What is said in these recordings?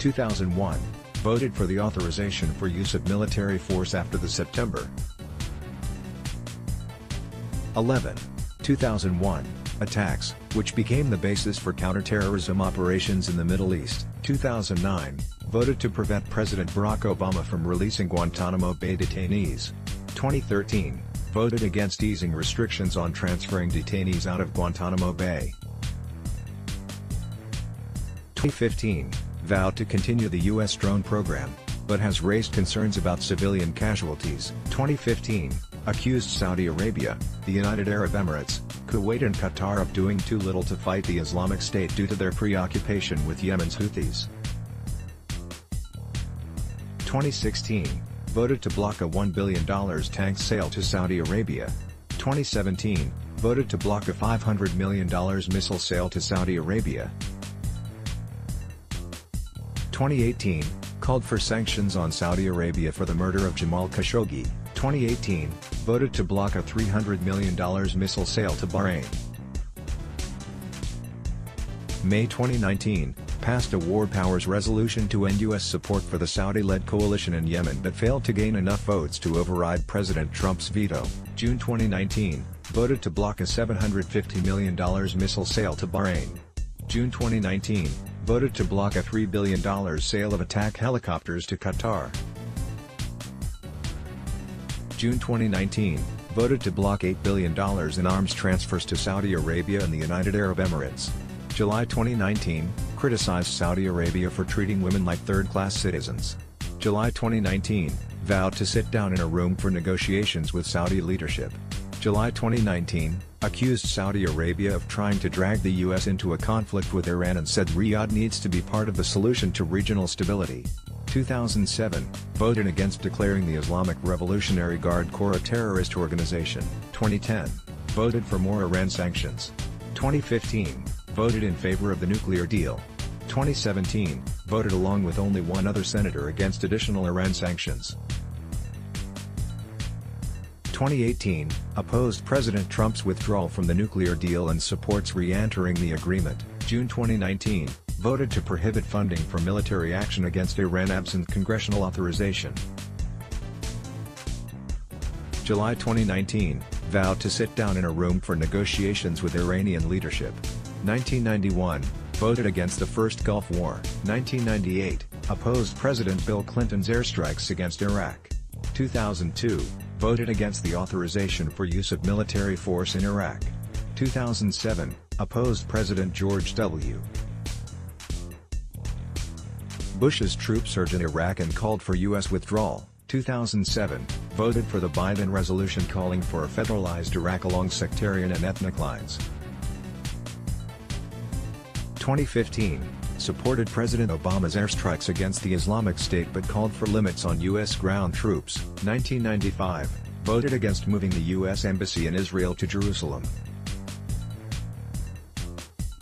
2001, voted for the authorization for use of military force after the September 11, 2001, attacks, which became the basis for counterterrorism operations in the Middle East. 2009, voted to prevent President Barack Obama from releasing Guantanamo Bay detainees. 2013, voted against easing restrictions on transferring detainees out of Guantanamo Bay. 2015, vowed to continue the U.S. drone program, but has raised concerns about civilian casualties. 2015, accused Saudi Arabia, the United Arab Emirates, Kuwait and Qatar of doing too little to fight the Islamic State due to their preoccupation with Yemen's Houthis. 2016, voted to block a $1 billion tank sale to Saudi Arabia. 2017, voted to block a $500 million missile sale to Saudi Arabia. 2018, called for sanctions on Saudi Arabia for the murder of Jamal Khashoggi. 2018, voted to block a $300 million missile sale to Bahrain. May 2019, passed a war powers resolution to end U.S. support for the Saudi-led coalition in Yemen but failed to gain enough votes to override President Trump's veto. June 2019, voted to block a $750 million missile sale to Bahrain. June 2019, voted to block a $3 billion sale of attack helicopters to Qatar. June 2019, voted to block $8 billion in arms transfers to Saudi Arabia and the United Arab Emirates. July 2019, criticized Saudi Arabia for treating women like third-class citizens. July 2019, vowed to sit down in a room for negotiations with Saudi leadership. July 2019, accused Saudi Arabia of trying to drag the U.S. into a conflict with Iran and said Riyadh needs to be part of the solution to regional stability. 2007, voted against declaring the Islamic Revolutionary Guard Corps a terrorist organization. 2010, voted for more Iran sanctions. 2015, voted in favor of the nuclear deal. 2017, voted along with only one other senator against additional Iran sanctions. 2018, opposed President Trump's withdrawal from the nuclear deal and supports re-entering the agreement. June 2019, voted to prohibit funding for military action against Iran absent congressional authorization. July 2019, vowed to sit down in a room for negotiations with Iranian leadership. 1991, voted against the first Gulf War. 1998, opposed President Bill Clinton's airstrikes against Iraq. 2002, voted against the authorization for use of military force in Iraq. 2007, opposed President George W. Bush's troop surge in Iraq and called for U.S. withdrawal. 2007, voted for the Biden resolution calling for a federalized Iraq along sectarian and ethnic lines. 2015, supported President Obama's airstrikes against the Islamic State but called for limits on U.S. ground troops. 1995, voted against moving the U.S. Embassy in Israel to Jerusalem.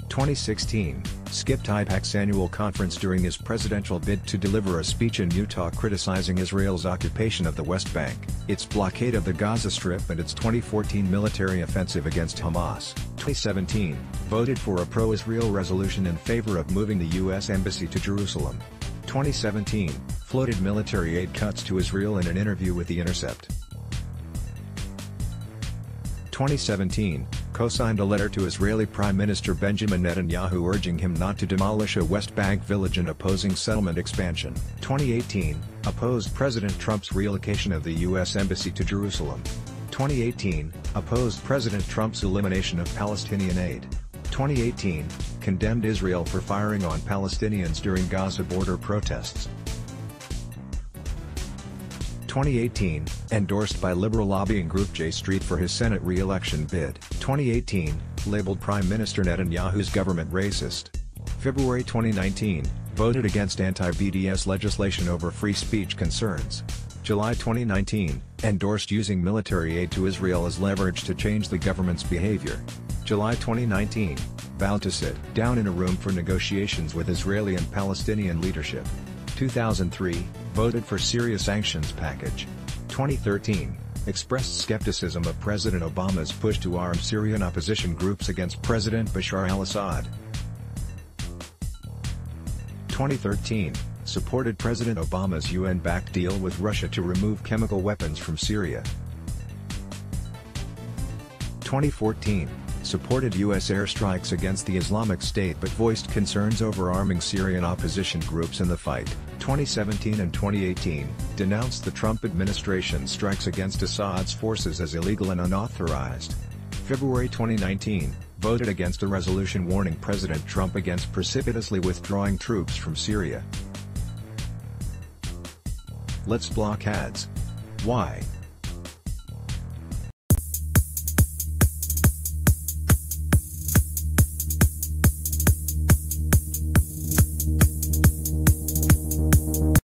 2016, skipped AIPAC's annual conference during his presidential bid to deliver a speech in Utah criticizing Israel's occupation of the West Bank, its blockade of the Gaza Strip and its 2014 military offensive against Hamas. 2017, voted for a pro-Israel resolution in favor of moving the U.S. Embassy to Jerusalem. 2017, floated military aid cuts to Israel in an interview with The Intercept. 2017, co-signed a letter to Israeli Prime Minister Benjamin Netanyahu urging him not to demolish a West Bank village and opposing settlement expansion. 2018, opposed President Trump's relocation of the U.S. Embassy to Jerusalem. 2018, opposed President Trump's elimination of Palestinian aid. 2018, condemned Israel for firing on Palestinians during Gaza border protests. 2018, endorsed by liberal lobbying group J Street for his Senate re-election bid. 2018, labeled Prime Minister Netanyahu's government racist. February 2019, voted against anti-BDS legislation over free speech concerns. July 2019, endorsed using military aid to Israel as leverage to change the government's behavior. July 2019, vowed to sit down in a room for negotiations with Israeli and Palestinian leadership. 2003, voted for Syria sanctions package. 2013, expressed skepticism of President Obama's push to arm Syrian opposition groups against President Bashar al-Assad. 2013, supported President Obama's UN-backed deal with Russia to remove chemical weapons from Syria. 2014, supported U.S. airstrikes against the Islamic State but voiced concerns over arming Syrian opposition groups in the fight. 2017 and 2018, denounced the Trump administration's strikes against Assad's forces as illegal and unauthorized. February 2019, voted against a resolution warning President Trump against precipitously withdrawing troops from Syria. Let's block ads. Why?